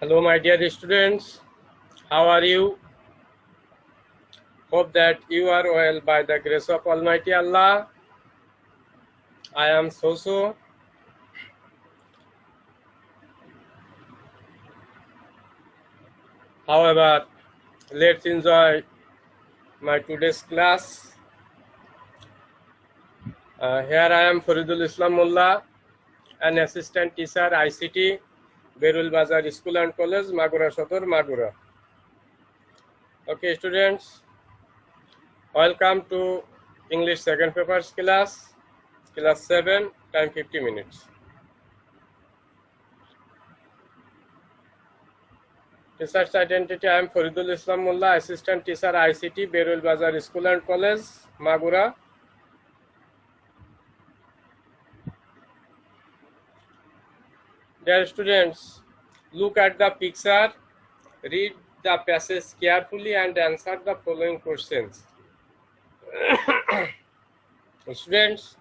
Hello, my dear students. How are you? Hope that you are well by the grace of Almighty Allah. I am so. However, let's enjoy my today's class. Here I am Faridul Islam Mullah, an assistant teacher ICT, Berul Bazar School and College, Magura Sotor, Magura. Okay, students, welcome to English second papers class 7, time 50 minutes. Teacher's identity, I am Faridul Islam Mullah, assistant teacher ICT, Berul Bazar School and College, Magura. Dear students, look at the picture, read the passage carefully and answer the following questions. Students,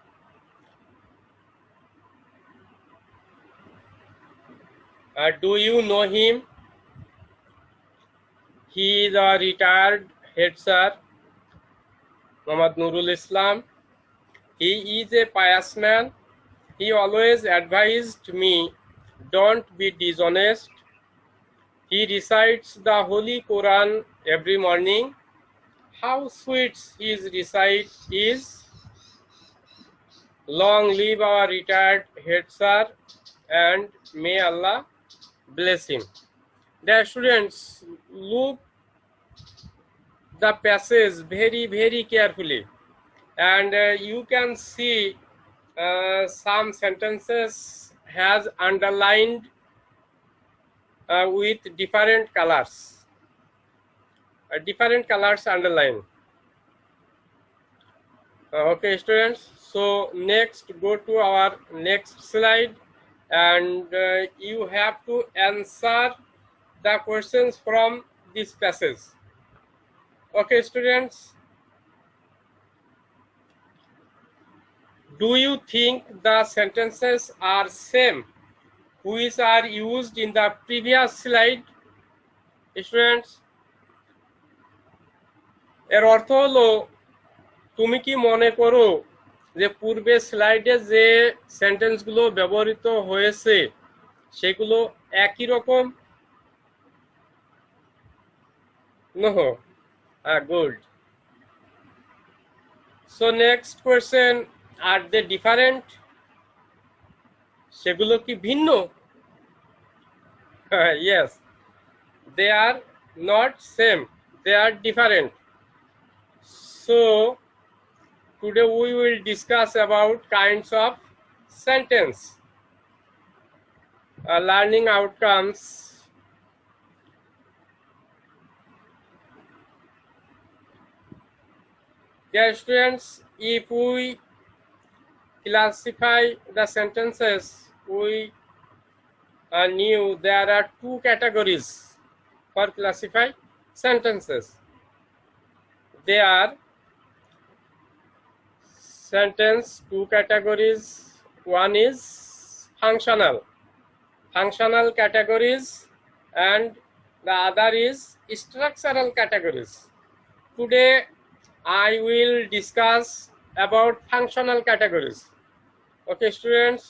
do you know him? He is a retired head sir, Muhammad Nurul Islam. He is a pious man. He always advised me, don't be dishonest. He recites the Holy Quran every morning. How sweet his recite is. Long live our retired head sir, and may Allah bless him. Dear students, look the passage very carefully, and you can see some sentences has underlined with different colors. Different colors underlined. Okay, students. So next, go to our next slide, and you have to answer the questions from this passage. Okay, students. Do you think the sentences are same which are used in the previous slide? Students, এর অর্থ হলো তুমি কি মনে করো যে পূর্বে স্লাইডে যে সেন্টেন্সগুলো ব্যবহৃত হয়েছে সেগুলো একই রকম? No. Good. So next question, are they different? সেগুলো কি ভিন্ন? Yes, they are not same, they are different. So today we will discuss about kinds of sentence, learning outcomes. Dear students, if we classify the sentences, we knew there are two categories for classify sentences. They are sentence two categories. One is functional categories, and the other is structural categories. Today I will discuss about functional categories. Okay, students,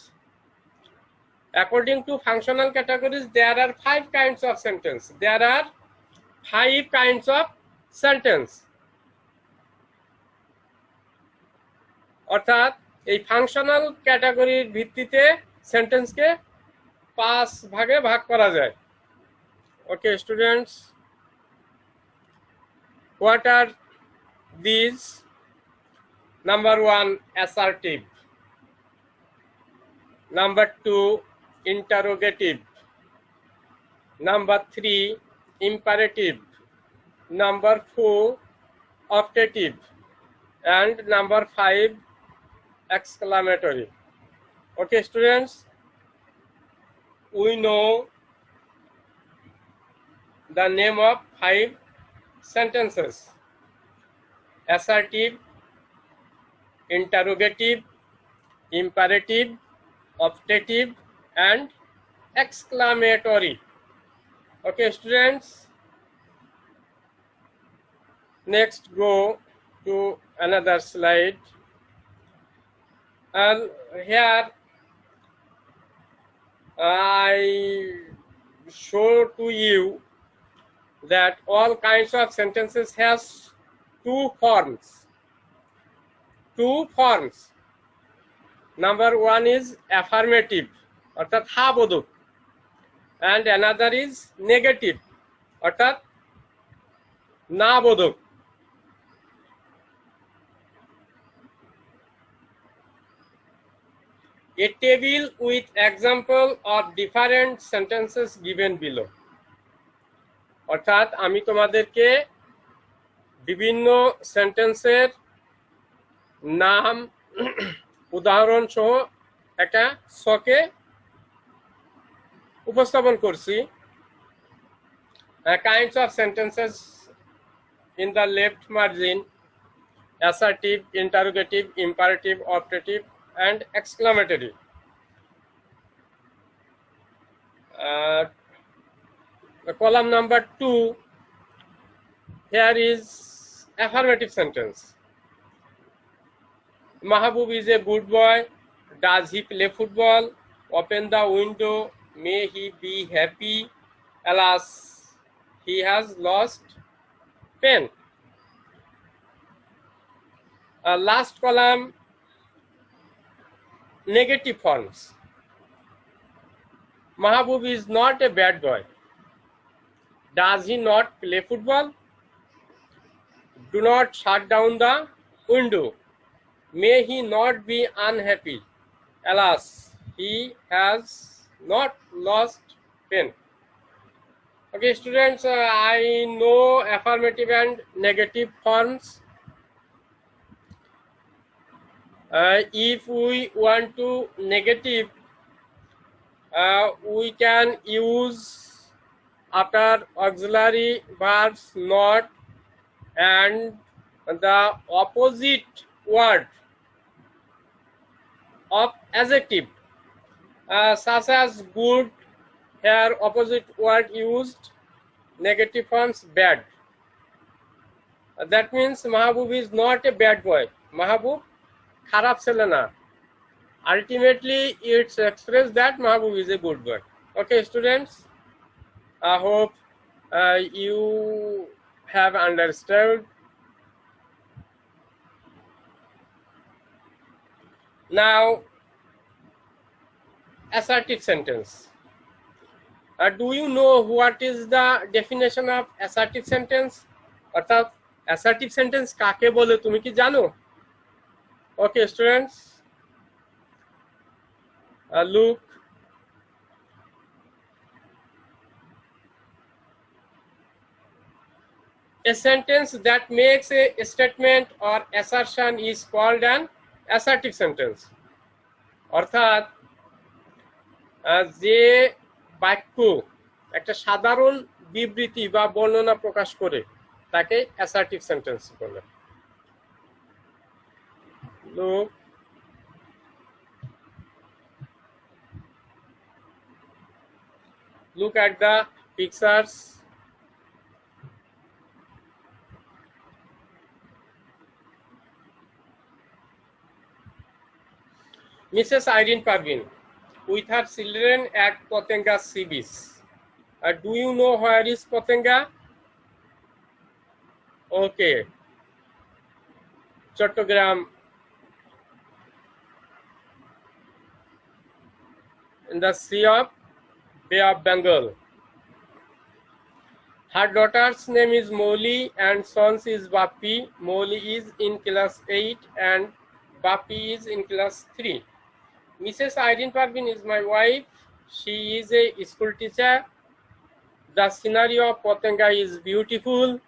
according to functional categories, there are 5 kinds of sentence. There are 5 kinds of sentence. অর্থাৎ এই functional ক্যাটাগরির ভিত্তিতে সেন্টেন্সকে 5 ভাগে ভাগ করা যায়। Okay students, what are these? Number 1, assertive. Number 2, interrogative. Number 3, imperative. Number 4, optative. And number 5, exclamatory. Okay, students, we know the name of 5 sentences: assertive, interrogative, imperative, optative, and exclamatory. Okay, students, next go to another slide. And here I show to you that all kinds of sentences has two forms. Two forms. Number one is affirmative, অর্থাৎ হ্যাঁ বোধক, and another is negative, অর্থাৎ না বোধক। A table with example of different sentences given below. অর্থাৎ আমি তোমাদেরকে বিভিন্ন সেন্টেন্সের নাম উদাহরণ সহ একটা ছকে উপস্থাপন করছি। Kinds of sentences in the left margin: assertive, interrogative, imperative, operative, and exclamatory. Column number 2, here is affirmative sentence. Mahabub is a good boy. Does he play football? Open the window. May he be happy. Alas, he has lost pen. Last column, negative forms. Mahabub is not a bad boy. Does he not play football? Do not shut down the window. May he not be unhappy. Alas, he has not lost pen. Okay, students, I know affirmative and negative forms. If we want to negative, we can use after auxiliary verbs not and the opposite word of adjective, such as good. Here opposite word used, negative forms bad. That means Mahabub is not a bad boy. Mahabub kharab chele na. Ultimately it's expressed that Mahabub is a good boy. Okay, students, I hope you have understood. Now, assertive sentence. Do you know what is the definition of assertive sentence? অর্থাৎ assertive sentence কাকে বলে তুমি কি জানো? Okay, students, look. A sentence that makes a statement or assertion is called an assertive sentence. অর্থাৎ যে বাক্য একটা সাধারণ বিবৃতি বা বর্ণনা প্রকাশ করে তাকে অ্যাসার্টিভ সেন্টেন্স বলে। Look at the pictures. Mrs. Irene Parvin with her children at Potenga Sea Beach. Do you know where is Potenga? Okay, Chattogram, in the Sea of Bay of Bengal. Her daughter's name is Molly and son's is Bappi. Molly is in class 8 and Bappi is in class 3. Mrs. Irene Parvin is my wife. She is a school teacher. The scenery of Potenga is beautiful.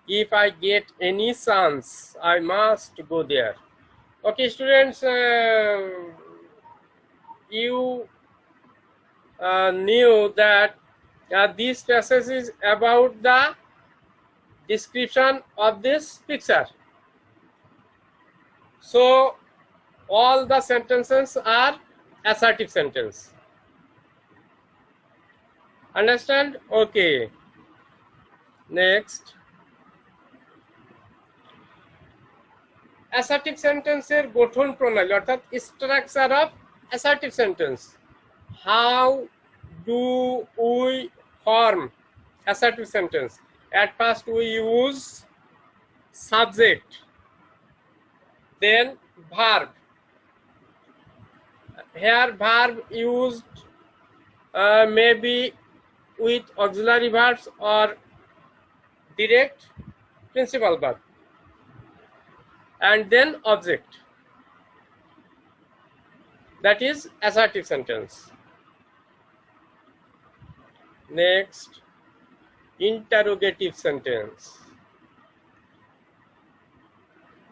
If I get any chance, I must go there. Okay, students, you knew that this passage is about the description of this picture. So all the sentences are assertive sentence. Understand? Okay. Next, assertive sentence এর গঠন প্রণালী অর্থাৎ structure of assertive sentence. How do we form assertive sentence? At first we use subject, then verb. Here verb used maybe with auxiliary verbs or direct principal verb, and then object. That is assertive sentence. Next, interrogative sentence.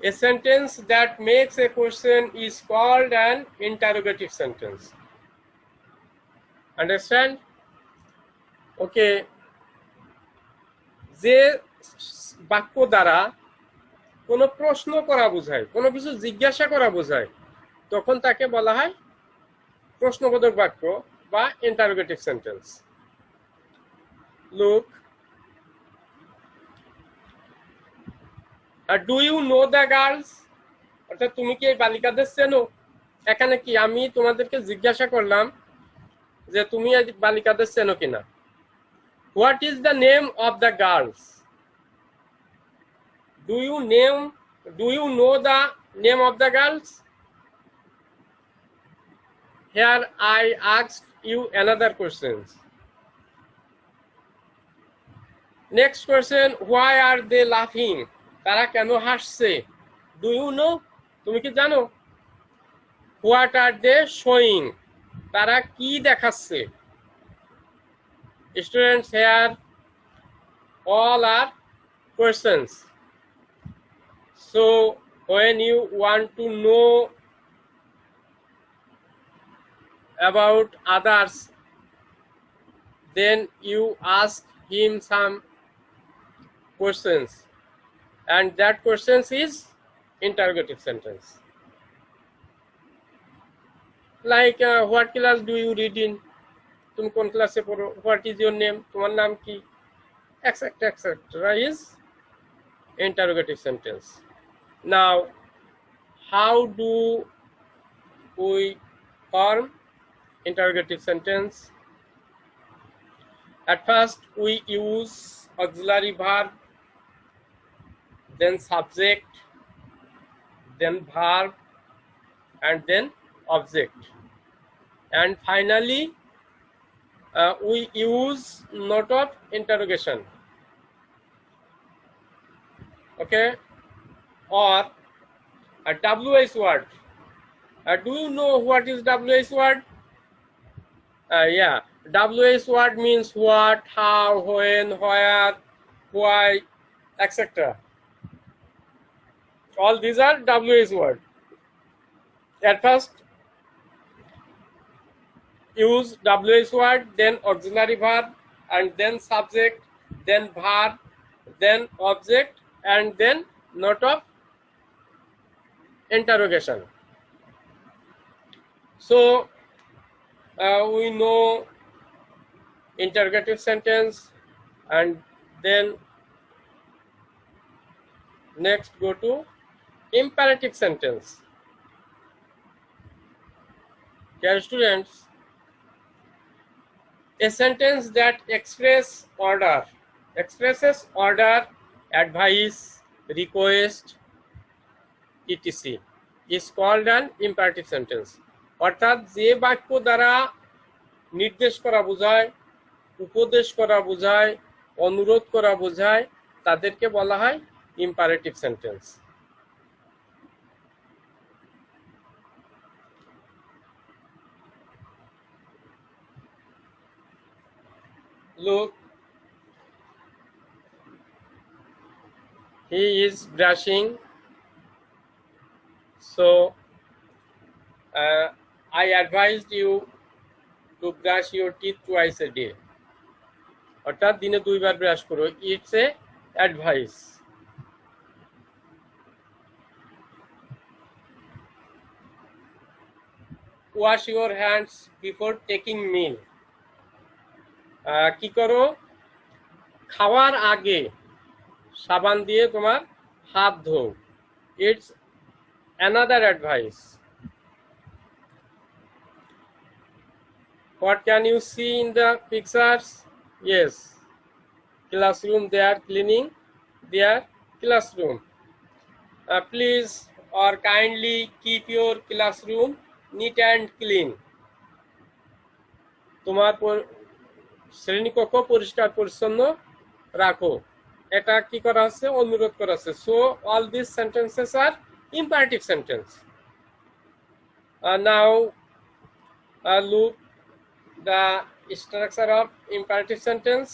A sentence that makes a question is called an interrogative sentence. Understand? Okay. যে বাক্য দ্বারা কোনো প্রশ্ন করা বোঝায়, কোনো কিছু জিজ্ঞাসা করা বোঝায়, তখন তাকে বলা হয় প্রশ্নবোধক বাক্য বা interrogative sentence. Look, do you know the girls, অর্থাৎ তুমি কি এই বালিকাদের চেনো? এখানে কি আমি তোমাদেরকে জিজ্ঞাসা করলাম যে তুমি এই বালিকাদের চেনো কিনা। What is the name of the girls? Do you know the name of the girls? Here I asked you another question. Next question, why are they laughing? তারা কেন হাসছে? Do you know? তুমি কি জানো? What are they showing? তারা কি দেখাচ্ছে? Students, here all are questions. So when you want to know about others, then you ask him some questions, and that questions is interrogative sentence. Like what class do you read in? তুমি কোন ক্লাসে পড়ো? What is your name? তোমার নাম কি? Etc. etc. is interrogative sentence. Now, how do we form interrogative sentence? At first, we use auxiliary verb, then subject, then verb, and then object. And finally, we use note of interrogation. Okay? Or a WH word. Do you know what is WH word? Yeah, WH word means what, how, when, where, why, etc. All these are WH word. At first, use WH word, then auxiliary verb, and then subject, then verb, then object, and then note of interrogation. So we know interrogative sentence, and then next go to imperative sentence. Dear students, a sentence that expresses order, advice, request, etc. is called an imperative sentence. অর্থাৎ যে বাক্য দ্বারা নির্দেশ করা বোঝায়, উপদেশ করা বোঝায়, অনুরোধ করা বোঝায়, তাদেরকে বলা হয় imperative sentence. Look, he is brushing, so I advised you to brush your teeth twice a day. অর্থাৎ দিনে 2 বার ব্রাশ করো। It's a advice. Wash your hands before taking meal. কি করো, খাওয়ার আগে সাবান দিয়ে তোমার হাত ধোও। It's another advice. What can you see in the pictures? Yes, classroom, they are cleaning their classroom. Please or kindly keep your classroom neat and clean. তোমার শ্রেণীকক্ষ পরিষ্কার পরিচ্ছন্ন রাখো, এটা কি করা হচ্ছে, অনুরোধ করা হচ্ছে। So all this sentences are imperative sentence. Now look the structure of imperative sentence.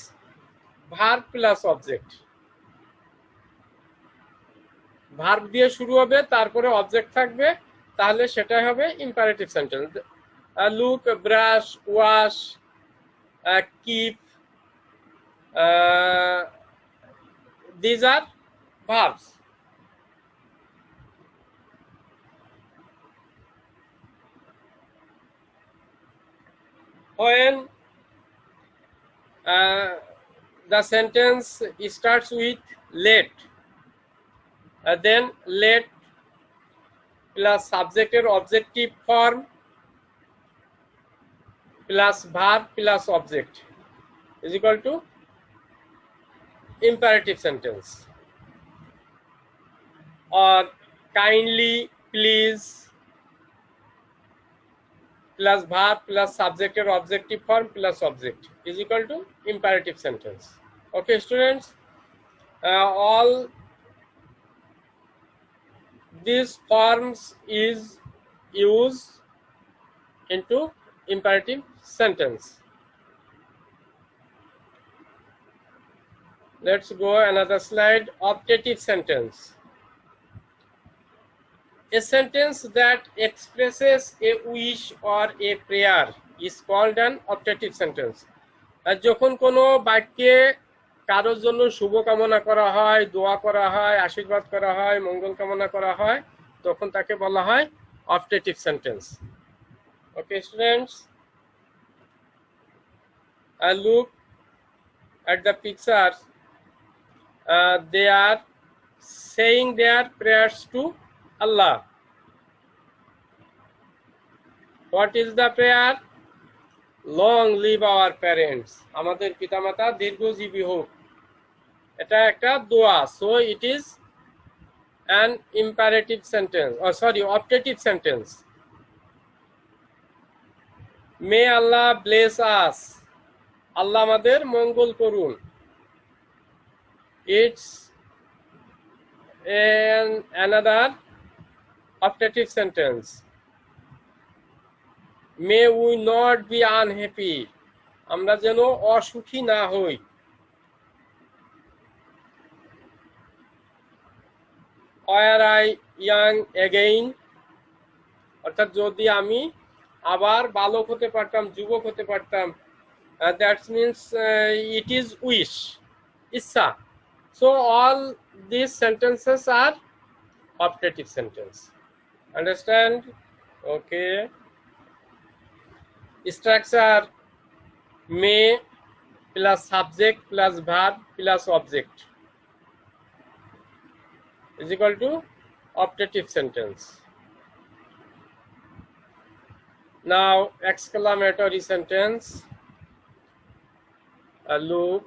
Verb plus object, verb দিয়ে শুরু হবে, তারপরে অবজেক্ট থাকবে, তাহলে সেটাই হবে imperative sentence. Look, brush, wash, keep, these are verbs. When the sentence starts with let, then let plus subjected objective form plus verb plus object is equal to imperative sentence. Or kindly, please plus verb plus subjected objective form plus object is equal to imperative sentence. Okay, students, all these forms is used into imperative sentence. Let's go another slide. Optative sentence. A sentence that expresses a wish or a prayer is called an optative sentence. যখন কোনো বাক্যে কারোর জন্য শুভকামনা করা হয়, দোয়া করা হয়, আশীর্বাদ করা হয়, মঙ্গল কামনা করা হয়, তখন তাকে বলা হয় optative sentence. Okay students, look at the pictures. They are saying their prayers to Allah. What is the prayer? Long live our parents. আমাদের পিতামাতা দীর্ঘজীবী হোক, এটা একটা দোয়া। So it is an imperative sentence, or sorry, optative sentence. May Allah bless us. আল্লাহ আমাদের মঙ্গল করুন। It's another optative sentence. May we not be unhappy. আমরা যেন অসুখী না হই। Were I young again, অর্থাৎ যদি আমি আবার বালক হতে পারতাম, যুবক হতে পারতাম। That means it is wish, ইচ্ছা। So all these sentences are optative sentence. Understand? Okay. Structure: may plus subject plus verb plus object is equal to optative sentence. Now exclamatory sentence. Look,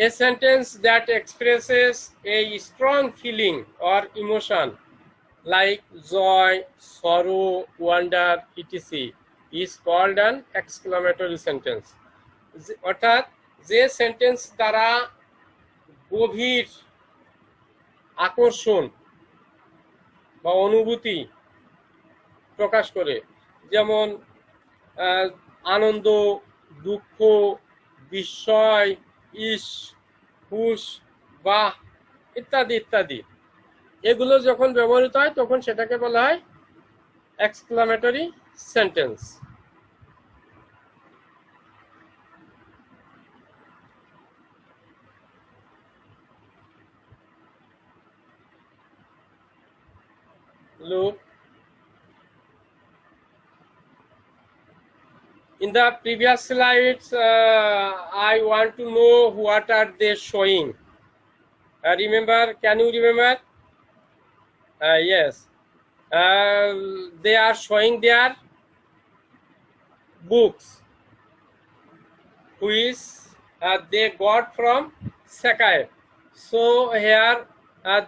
a sentence that expresses a strong feeling or emotion like joy, sorrow, wonder, etc. is called an exclamatory sentence. অর্থাৎ যে sentence দ্বারা গভীর আকর্ষণ বা অনুভূতি প্রকাশ করে, যেমন আনন্দ, দুঃখ, বিস্ময়, ইস, হুশ, বাহ ইত্যাদি ইত্যাদি, এগুলো যখন ব্যবহৃত হয় তখন সেটাকে বলা হয় exclamatory sentence. Look, In the previous slides, I want to know what are they showing. Remember? Can you remember? Yes. They are showing their books, which they got from Sakae. So here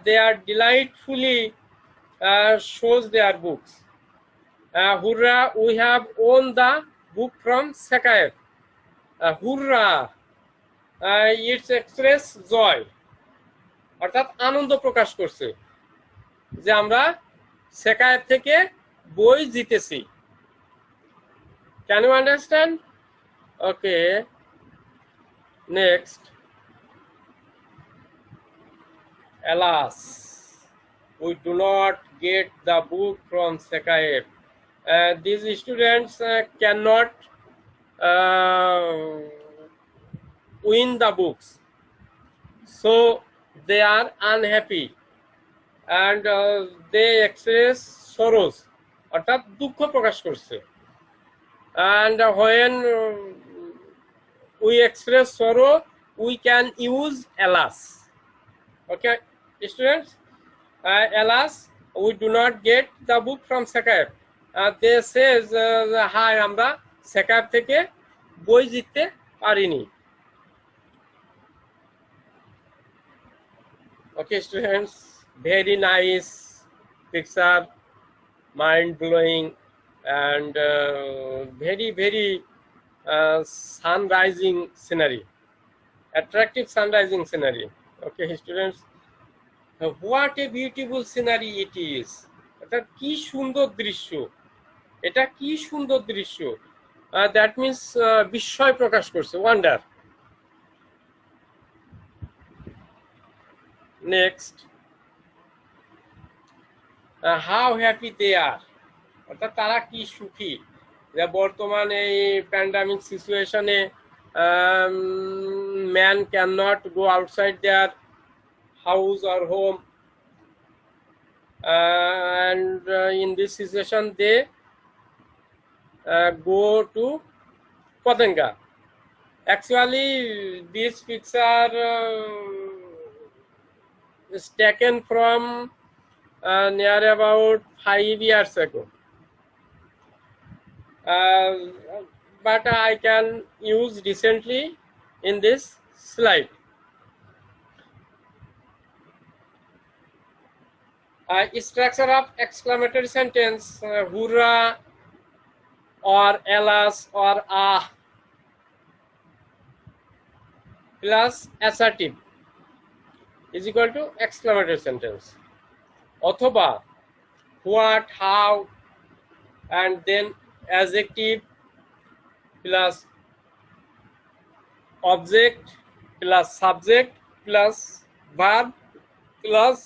they are delightfully shows their books. Hurrah! We have won the book from Sakae. Hurrah! It's express joy. অর্থাৎ আনন্দ প্রকাশ করছে যে আমরা সেকায়েত থেকে বই জিতেছি। Can you understand? Okay. Next. Alas, we do not get the book from Sakae. These students cannot win the books, so they are unhappy and they express sorrows, অর্থাৎ দুঃখ প্রকাশ করছে। And when we express sorrow, we can use alas. Okay, students, alas, we do not get the book from Sakae. They says, hi, আমরা Sakae থেকে বই জিততে পারিনি। Okay, students, very nice picture, mind-blowing, and very sun-rising scenery, attractive sun-rising scenery. Okay, students, what a beautiful scenery it is. এটা কি সুন্দর দৃশ্য, এটা কি সুন্দর দৃশ্য। That means বিস্ময় প্রকাশ করছে, wonder. Next, how happy they are. অর্থাৎ তারা কি সুখী যে বর্তমানে এই প্যান্ডামিক সিচুয়েশনে man cannot go outside their house or home, and in this situation they go to Patanga. Actually, this picture is taken from near about 5 years ago, but I can use recently in this slide. Structure of exclamatory sentence, hurrah or alas or ah plus assertive is equal to exclamatory sentence. অথবা what, how, and then adjective plus object plus subject plus verb plus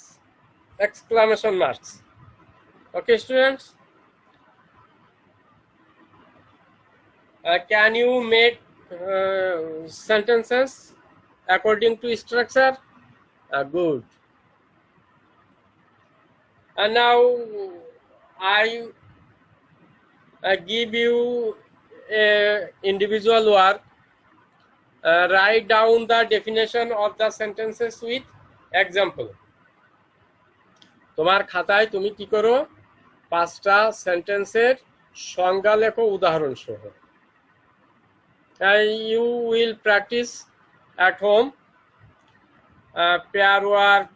exclamation marks. Okay, students, can you make sentences according to structure? Good. And now I give you a individual work. Write down the definition of the sentences with example. তোমার খাতায় তুমি কি করো, 5টা সেন্টেন্সের সংজ্ঞা লেখো উদাহরণ সহ। You will practice at home. Pair work,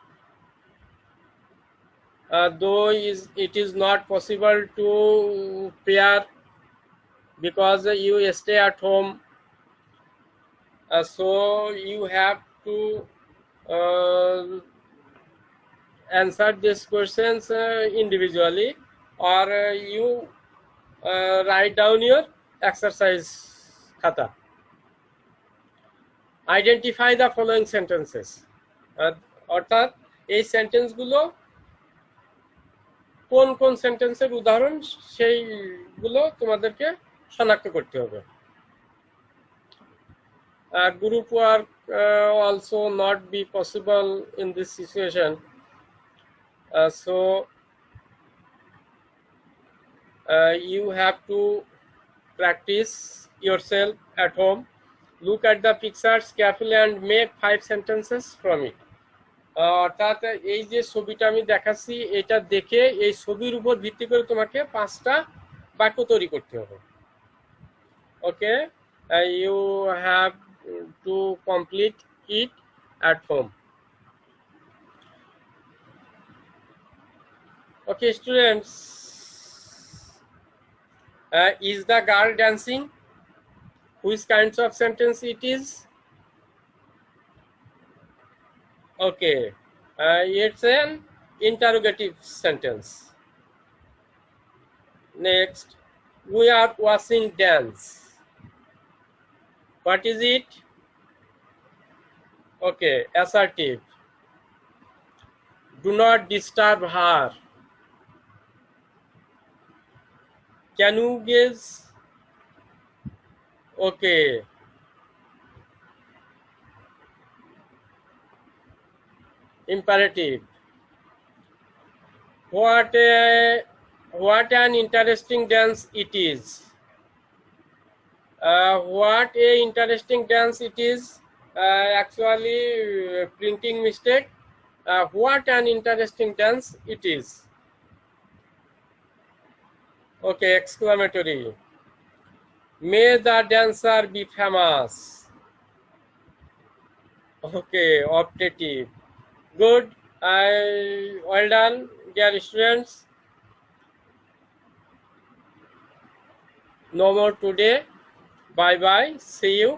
though it is not possible to pair because you stay at home, so you have to answer these questions individually, or you write down your exercise khata. Identify the following sentences. অর্থাৎ এই সেন্টেন্সগুলো কোন কোন সেন্টেন্সের উদাহরণ সেইগুলো তোমাদেরকে শনাক্ত করতে হবে। Group work also not be possible in this situation, so you have to practice yourself at home. Look at the pictures carefully and make 5 sentences from it. অর্থাৎ এই যে ছবিটা আমি দেখাচ্ছি এটা দেখে এই ছবির উপর ভিত্তি করে তোমাকে 5টা বাক্য তৈরি করতে হবে। ওকে, you have to complete it at home. Okay, students, is the girl dancing? Which kinds of sentence it is? Okay, it's an interrogative sentence. Next, we are watching dance. What is it? Okay, assertive. Do not disturb her. Can you guess? Okay. Imperative. What an interesting dance it is. What a interesting dance it is. Actually, printing mistake. What an interesting dance it is. Okay, exclamatory. May the dancer be famous. Okay, optative. Good. Well done, dear students. No more today. Bye bye. See you.